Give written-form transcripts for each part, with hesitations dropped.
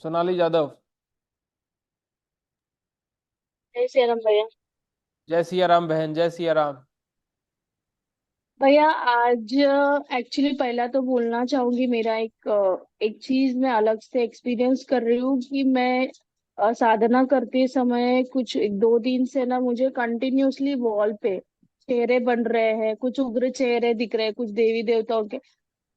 सोनाली यादव। जय श्री राम भैया। जय सिया राम बहन, जय सिया राम। भैया आज एक्चुअली पहला तो बोलना चाहूंगी, मेरा एक चीज मैं अलग से एक्सपीरियंस कर रही हूँ कि मैं साधना करते समय कुछ एक दो दिन से ना मुझे कंटिन्यूअसली वॉल पे चेहरे बन रहे हैं, कुछ उग्र चेहरे दिख रहे हैं, कुछ देवी देवताओं के।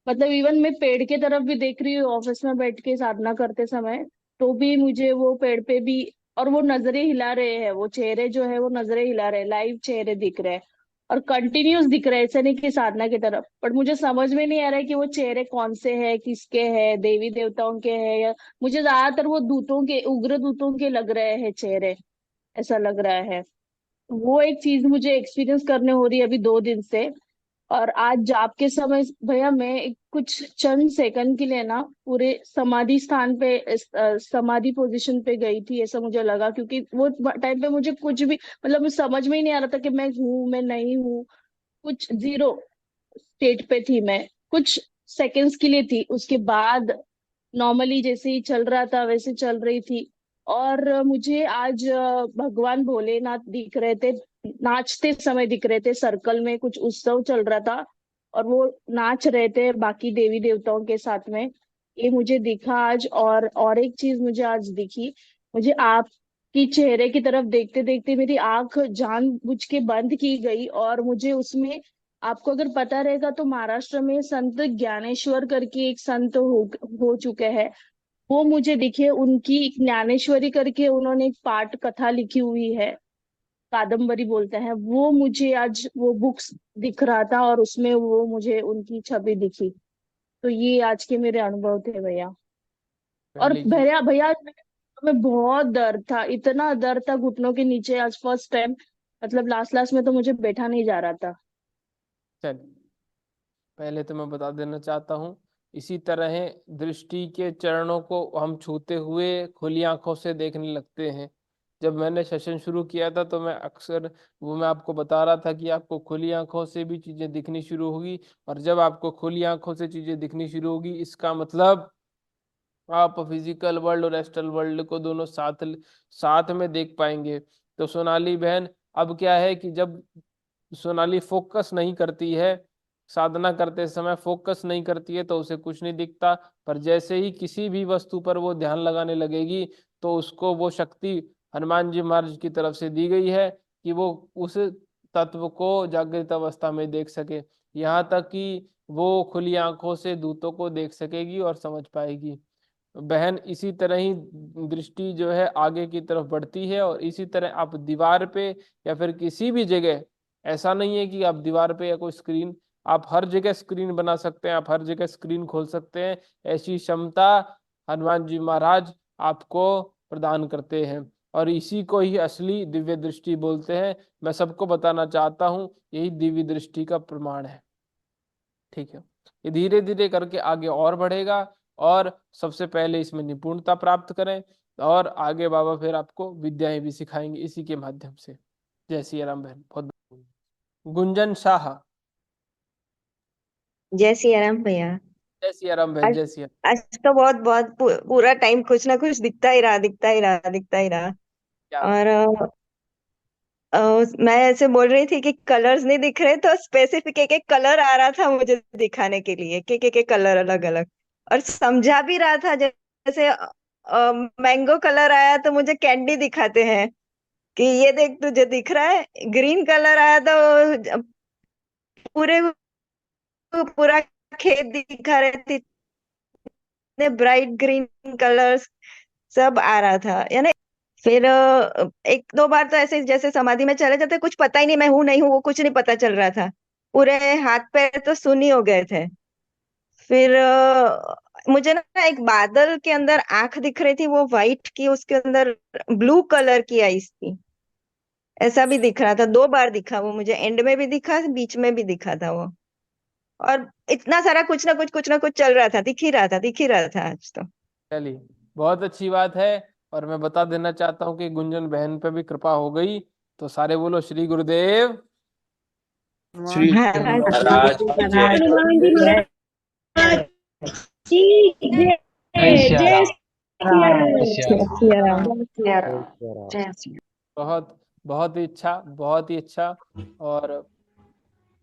मतलब इवन मैं पेड़ की तरफ भी देख रही हूँ ऑफिस में बैठ के साधना करते समय, तो भी मुझे वो पेड़ पे भी, और वो नजरें हिला रहे हैं, वो चेहरे जो है वो नजरें हिला रहे हैं, लाइव चेहरे दिख रहे हैं और कंटिन्यूस दिख रहे हैं। ऐसा नहीं कि साधना की तरफ, पर मुझे समझ में नहीं आ रहा है कि वो चेहरे कौन से हैं, किसके हैं, देवी देवताओं के हैं या मुझे ज्यादातर वो दूतों के, उग्र दूतों के लग रहे हैं चेहरे, ऐसा लग रहा है। वो एक चीज मुझे एक्सपीरियंस करने हो रही है अभी दो दिन से। और आज जाप के समय भैया मैं कुछ चंद सेकंड के लिए ना पूरे समाधि स्थान पे समाधि पोजीशन पे गई थी, ऐसा मुझे लगा, क्योंकि वो टाइम पे मुझे कुछ भी मतलब मुझे समझ में ही नहीं आ रहा था कि मैं हूँ मैं नहीं हूँ। कुछ जीरो स्टेट पे थी मैं, कुछ सेकंड्स के लिए थी, उसके बाद नॉर्मली जैसे ही चल रहा था वैसे चल रही थी। और मुझे आज भगवान भोलेनाथ दिख रहे थे, नाचते समय दिख रहे थे, सर्कल में कुछ उत्सव चल रहा था और वो नाच रहे थे बाकी देवी देवताओं के साथ में। ये मुझे दिखा आज। और एक चीज मुझे आज दिखी, मुझे आपकी चेहरे की तरफ देखते देखते मेरी आंख जानबूझ के बंद की गई और मुझे उसमें, आपको अगर पता रहेगा तो महाराष्ट्र में संत ज्ञानेश्वर करके एक संत हो चुके हैं, वो मुझे दिखे। उनकी एक ज्ञानेश्वरी करके उन्होंने एक पाठ कथा लिखी हुई है, कादम्बरी बोलते हैं, वो मुझे आज वो बुक्स दिख रहा था और उसमें वो मुझे उनकी छवि दिखी। तो ये आज के मेरे अनुभव थे भैया। और पहली चीज। भैया भैया में बहुत दर्द था, इतना दर्द था घुटनों के नीचे आज फर्स्ट टाइम, मतलब लास्ट लास्ट में तो मुझे बैठा नहीं जा रहा था। चल, पहले तो मैं बता देना चाहता हूँ, इसी तरह दृष्टि के चरणों को हम छूते हुए खुली आंखों से देखने लगते हैं। जब मैंने सेशन शुरू किया था तो मैं अक्सर वो मैं आपको बता रहा था कि आपको खुली आंखों से भी चीजें दिखनी शुरू होगी। और जब आपको खुली आंखों से चीजें दिखनी शुरू होगी, इसका मतलब आप फिजिकल वर्ल्ड और एस्ट्रल वर्ल्ड को दोनों साथ साथ में देख पाएंगे। तो सोनाली बहन, अब क्या है कि जब सोनाली फोकस नहीं करती है, साधना करते समय फोकस नहीं करती है, तो उसे कुछ नहीं दिखता। पर जैसे ही किसी भी वस्तु पर वो ध्यान लगाने लगेगी, तो उसको वो शक्ति हनुमान जी महाराज की तरफ से दी गई है कि वो उस तत्व को जागृत अवस्था में देख सके। यहाँ तक कि वो खुली आंखों से दूतों को देख सकेगी और समझ पाएगी। बहन, इसी तरह ही दृष्टि जो है आगे की तरफ बढ़ती है। और इसी तरह आप दीवार पे या फिर किसी भी जगह, ऐसा नहीं है कि आप दीवार पे या कोई स्क्रीन, आप हर जगह स्क्रीन बना सकते हैं, आप हर जगह स्क्रीन खोल सकते हैं। ऐसी क्षमता हनुमान जी महाराज आपको प्रदान करते हैं। और इसी को ही असली दिव्य दृष्टि बोलते हैं। मैं सबको बताना चाहता हूँ, यही दिव्य दृष्टि का प्रमाण है। ठीक है, ये धीरे धीरे करके आगे और बढ़ेगा। और सबसे पहले इसमें निपुणता प्राप्त करें, और आगे बाबा फिर आपको विद्याएं भी सिखाएंगे इसी के माध्यम से। जय सिया राम बहन, बहुत गुंजन शाह। जय सिया राम भैया। जय सिया राम बहन, आज जय सिया। आज तो बहुत बहुत पूरा टाइम कुछ ना कुछ दिखता ही रहा, दिखता ही रहा, दिखता ही रहा। क्या और मैं ऐसे बोल रही थी कि कलर्स नहीं दिख रहे, तो स्पेसिफिक एक एक कलर आ रहा था मुझे दिखाने के लिए, एक कलर अलग अलग। और समझा भी रहा था, जैसे मैंगो कलर आया तो मुझे कैंडी दिखाते हैं कि ये देख तुझे दिख रहा है। ग्रीन कलर आया तो पूरे पूरा खेत दिखा रहे थे, इतने ब्राइट ग्रीन कलर्स सब आ रहा था यानी। फिर एक दो बार तो ऐसे जैसे समाधि में चले जाते, कुछ पता ही नहीं मैं हूं नहीं हूँ, वो कुछ नहीं पता चल रहा था। पूरे हाथ पैर तो सुन ही हो गए थे। फिर मुझे ना एक बादल के अंदर आंख दिख रही थी, वो वाइट की, उसके अंदर ब्लू कलर की आईज थी। ऐसा भी दिख रहा था, दो बार दिखा वो मुझे, एंड में भी दिखा, बीच में भी दिखा था वो। और इतना सारा कुछ ना कुछ चल रहा था, दिख ही रहा था, दिख ही रहा था आज तो। चलिए, बहुत अच्छी बात है। और मैं बता देना चाहता हूँ कि गुंजन बहन पे भी कृपा हो गई। तो सारे बोलो श्री गुरुदेव। श्री हाँ महाराज की जय। हनुमान जी महाराज की जय। जय सिया जय राम। जय जय सिया राम। सिया राम। जय श्री बहुत बहुत ही अच्छा, बहुत ही अच्छा। और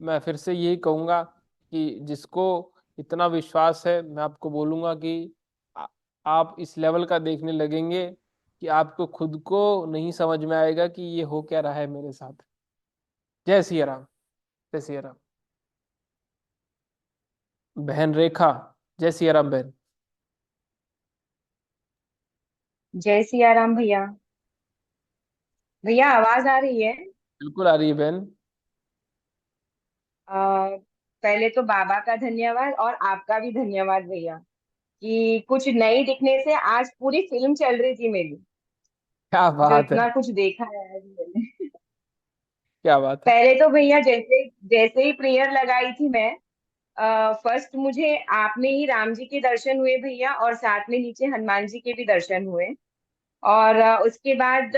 मैं फिर से यही कहूंगा कि जिसको इतना विश्वास है, मैं आपको बोलूंगा कि आ, आप इस लेवल का देखने लगेंगे कि आपको खुद को नहीं समझ में आएगा कि ये हो क्या रहा है मेरे साथ। जय सिया राम। जय सिया राम। बहन रेखा। जय सिया राम बहन। जय सिया राम भैया। भैया आवाज आ रही है? बिल्कुल आ रही है बहन। पहले तो बाबा का धन्यवाद और आपका भी धन्यवाद भैया कि कुछ नई दिखने से आज पूरी फिल्म चल रही थी मेरी। क्या जो बात है। इतना कुछ देखा है आज मैंने। क्या बात है। पहले तो भैया जैसे जैसे ही प्रेयर लगाई थी मैं, फर्स्ट मुझे आपने ही राम जी के दर्शन हुए भैया, और साथ में नीचे हनुमान जी के भी दर्शन हुए। और उसके बाद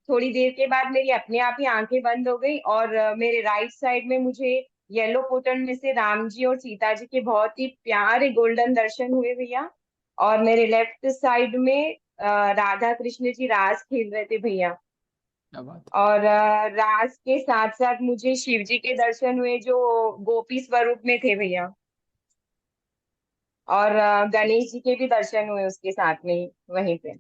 थोड़ी देर के बाद मेरी अपने आप ही आंखें बंद हो गई, और मेरे राइट साइड में मुझे येलो पोटल में से राम जी और सीता जी के बहुत ही प्यारे गोल्डन दर्शन हुए भैया। और मेरे लेफ्ट साइड में राधा कृष्ण जी रास खेल रहे थे भैया। क्या बात और रास के साथ साथ मुझे शिव जी के दर्शन हुए जो गोपी स्वरूप में थे भैया। और गणेश जी के भी दर्शन हुए उसके साथ में ही वहीं पे।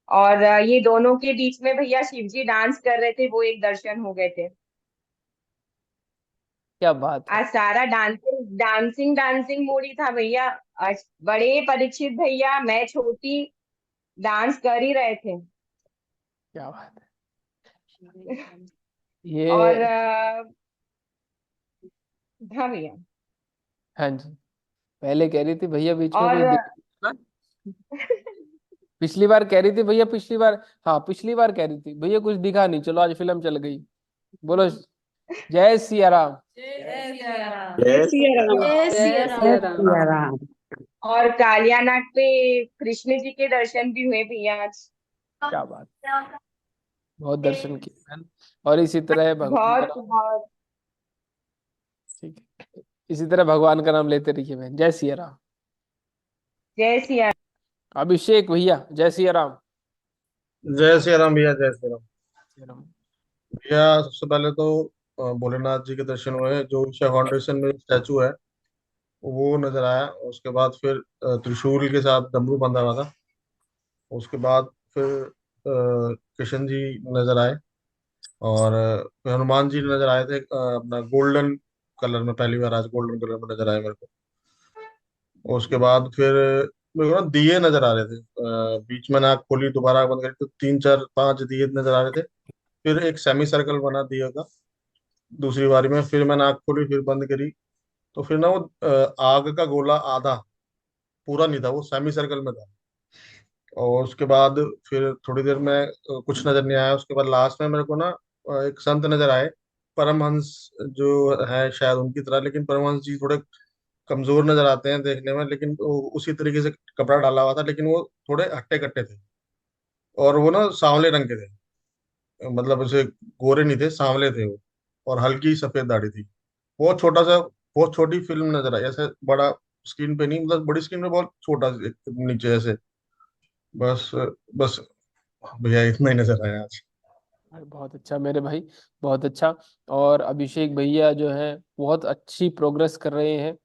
और ये दोनों के बीच में भैया शिव जी डांस कर रहे थे, वो एक दर्शन हो गए थे। क्या बात है। आज सारा डांसिंग डांसिंग डांसिंग मूड ही था भैया। आज बड़े परीक्षित भैया, मैं छोटी, डांस कर ही रहे थे। क्या बात है। और ये हाँ भैया। हाँ जी। पहले कह रही थी भैया बीच में और कुछ दिखा ना। पिछली बार कह रही थी भैया, पिछली बार, हाँ पिछली बार कह रही थी भैया कुछ दिखा नहीं, चलो आज फिल्म चल गई। बोलो जय सिया राम। जय जय सिया राम। जय सिया जय राम। सिया राम। और कालियानाग पे कृष्ण जी के दर्शन भी हुए भैया आज। क्या बात। बहुत दर्शन किए बहन। और इसी तरह भगवान का बहुत नाम, बहुत। ठीक है, इसी तरह भगवान का नाम लेते रहिए बहन। जय सिया राम। जय सिया। अभिषेक भैया जय सिया राम। जय श्री राम भैया, जय श्री राम। सिया राम। भैया सबसे पहले तो भोलेनाथ जी के दर्शन हुए। जो ईशा फाउंडेशन में स्टैचू है वो नजर आया। उसके बाद फिर त्रिशूल के साथ डमरू बंधा हुआ था। उसके बाद फिर कृष्ण जी नजर आए। और फिर हनुमान जी नजर आए थे, अपना गोल्डन कलर में। पहली बार आज गोल्डन कलर में नजर आए मेरे को। उसके बाद फिर मेरे को ना दिए नजर आ रहे थे। बीच में नाक खोली, दोबारा बंद करी तो तीन चार पांच दिए नजर आ रहे थे। फिर एक सेमी सर्कल बना दिया का दूसरी बारी में। फिर मैंने आँख खोली, फिर बंद करी, तो फिर ना वो आग का गोला आधा, पूरा नहीं था, वो सेमी सर्कल में था। और उसके बाद फिर थोड़ी देर में कुछ नजर नहीं आया। उसके बाद लास्ट में मेरे को ना एक संत नजर आए, परमहंस जो है शायद उनकी तरह। लेकिन परमहंस जी थोड़े कमजोर नजर आते हैं देखने में, लेकिन वो उसी तरीके से कपड़ा डाला हुआ था, लेकिन वो थोड़े हट्टे कट्टे थे। और वो ना सांवले रंग के थे, मतलब उसे गोरे नहीं थे, सांवले थे वो। और हल्की सफेद दाढ़ी थी। बहुत छोटा सा, बहुत छोटी फिल्म नजर आई ऐसे। बड़ा स्क्रीन पे नहीं, मतलब बड़ी स्क्रीन पे बहुत छोटा एक नीचे ऐसे। बस बस भैया इतना ही नजर आया आज। अरे बहुत अच्छा मेरे भाई, बहुत अच्छा। और अभिषेक भैया जो है बहुत अच्छी प्रोग्रेस कर रहे हैं।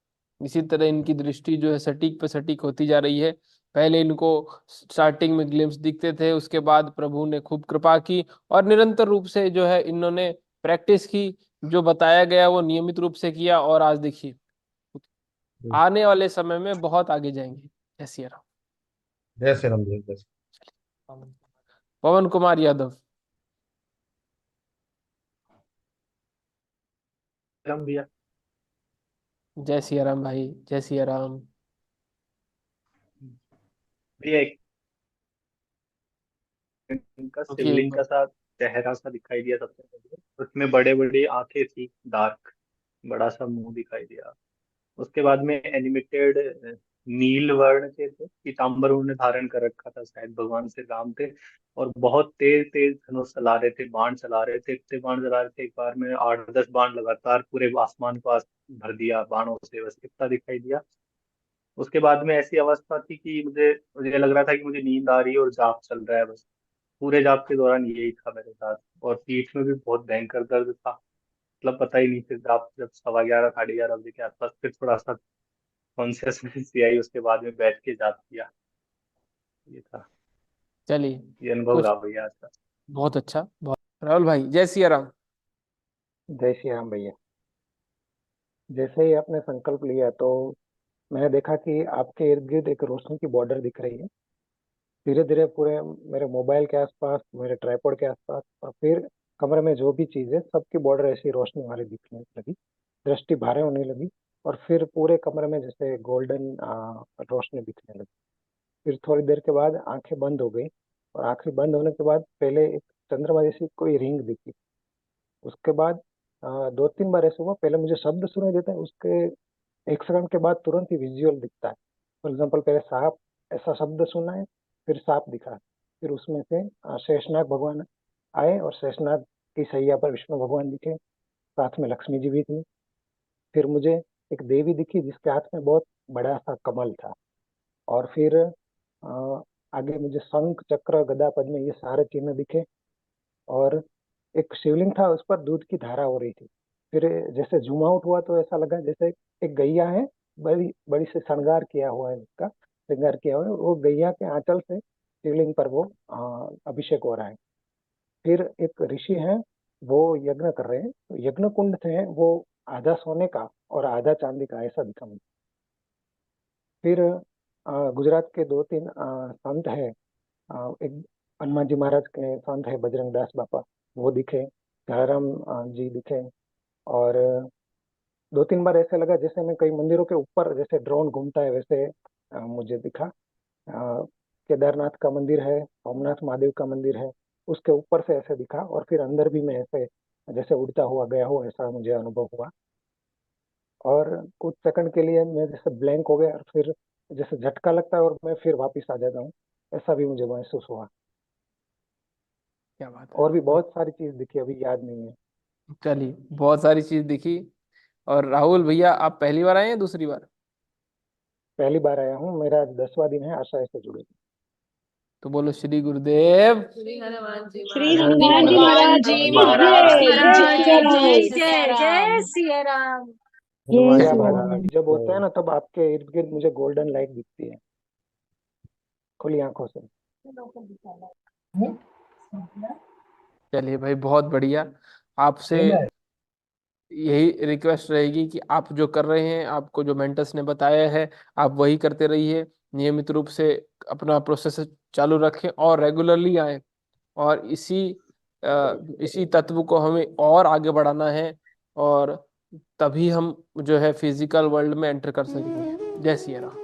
इसी तरह इनकी दृष्टि जो है सटीक पे सटीक होती जा रही है। पहले इनको स्टार्टिंग में ग्लिम्स दिखते थे, उसके बाद प्रभु ने खूब कृपा की और निरंतर रूप से जो है इन्होंने प्रैक्टिस की। जो बताया गया वो नियमित रूप से किया और आज देखिए आने वाले समय में बहुत आगे जाएंगे। जय सिया राम। जय श्री राम भैया, जय श्री पवन कुमार यादव। राम भैया। जय सिया राम भाई। जय सिया राम। भैया एक इनका रुकिए एक शिवलिंग का बार। सा चेहरा सा दिखाई दिया सबसे पहले। उसमें बड़े बड़ी आंखें थी, डार्क, बड़ा सा मुंह दिखाई दिया। उसके बाद में एनिमेटेड नील वर्ण के थे, पीताम्बर उन्होंने धारण कर रखा था, शायद भगवान श्री राम थे। और बहुत तेज तेज धनुष चला रहे थे, बाण चला रहे थे, इतने बाण चला रहे थे एक बार में 8-10 बाण लगातार पूरे आसमान को भर दिया बाणों से, बस इतना दिखाई दिया। उसके बाद में ऐसी अवस्था थी कि मुझे मुझे लग रहा था कि मुझे नींद आ रही है और जाप चल रहा है बस। पूरे जाप के दौरान यही था मेरे साथ, और पीठ में भी बहुत भयंकर दर्द था। मतलब पता ही नहीं, फिर जाप जब 11:15 11:30 बजे के आसपास फिर थोड़ा सा कॉन्शियसनेस आई, उसके बाद में बैठ के जाप किया। ये था, चलिए, ये अनुभव कुछ रहा भैया आज का। बहुत अच्छा, बहुत। राहुल भाई, जय सिया राम। जय श्री राम भैया। जैसे ही आपने संकल्प लिया तो मैंने देखा कि आपके इर्द गिर्द एक रोशनी की बॉर्डर दिख रही है। धीरे धीरे पूरे मेरे मोबाइल के आसपास, मेरे ट्राइपॉड के आसपास, और फिर कमरे में जो भी चीज़ है सबकी बॉर्डर ऐसी रोशनी वाली दिखने लगी। दृष्टि भारे होने लगी, और फिर पूरे कमरे में जैसे गोल्डन रोशनी दिखने लगी। फिर थोड़ी देर के बाद आंखें बंद हो गई, और आंखें बंद होने के बाद पहले एक चंद्रमा जैसी कोई रिंग दिखी। उसके बाद 2-3 बार ऐसा हुआ, पहले मुझे शब्द सुनाई देते हैं, उसके 1 सेकंड के बाद तुरंत ही विजुअल दिखता है। फॉर एग्जाम्पल, पहले सांप ऐसा शब्द सुना है, फिर सांप दिखा, फिर उसमें से शेषनाग भगवान आए, और शेषनाग की सैया पर विष्णु भगवान दिखे, साथ में लक्ष्मी जी भी थी। फिर मुझे एक देवी दिखी जिसके हाथ में बहुत बड़ा सा कमल था। और फिर आगे मुझे शंख, चक्र, गदा, पद्म, ये सारे चिन्ह दिखे। और एक शिवलिंग था, उस पर दूध की धारा हो रही थी। फिर जैसे जूम आउट हुआ तो ऐसा लगा जैसे एक गैया है, बड़ी बड़ी से श्रृंगार किया हुआ है, उसका श्रृंगार किया हुआ है, वो गैया के आंचल से शिवलिंग पर वो अभिषेक हो रहा है। फिर एक ऋषि हैं, वो यज्ञ कर रहे हैं, तो यज्ञ कुंड से वो आधा सोने का और आधा चांदी का ऐसा दिखा मुझे। फिर गुजरात के 2-3 संत है, एक हनुमान जी महाराज के संत है, बजरंग दास बापा, वो दिखे। जलाराम जी दिखे। और 2-3 बार ऐसे लगा जैसे मैं कई मंदिरों के ऊपर जैसे ड्रोन घूमता है, वैसे मुझे दिखा। केदारनाथ का मंदिर है, सोमनाथ महादेव का मंदिर है, उसके ऊपर से ऐसे दिखा। और फिर अंदर भी मैं ऐसे जैसे उड़ता हुआ गया हो, ऐसा मुझे अनुभव हुआ। और कुछ सेकंड के लिए मैं जैसे ब्लैंक हो गया, और फिर जैसे झटका लगता है और मैं फिर वापस आ जाता हूँ, ऐसा भी मुझे महसूस हुआ। क्या बात है। और भी बहुत सारी चीज दिखी, अभी याद नहीं है। चलिए, बहुत सारी चीज दिखी। और राहुल भैया, आप पहली बार आए हैं दूसरी बार? पहली बार आया हूँ, मेरा आज 10वां दिन है आशा से जुड़े। तो बोलो श्री गुरुदेव। श्री हनुमान जी हनुमान जी महाराज महाराज की की महाराज जय, की जय जय। जय जय सिया राम। जय क्या श्री बात राम। है, जब होता है ना तब आपके इर्द गिर्द मुझे गोल्डन लाइट दिखती है खुली आंखों से। चलिए भाई, बहुत बढ़िया। आपसे यही रिक्वेस्ट रहेगी कि आप जो कर रहे हैं, आपको जो मेंटर्स ने बताया है, आप वही करते रहिए। नियमित रूप से अपना प्रोसेस चालू रखें और रेगुलरली आए। और इसी तत्व को हमें और आगे बढ़ाना है, और तभी हम जो है फिजिकल वर्ल्ड में एंटर कर सकते हैं। जय सिया राम।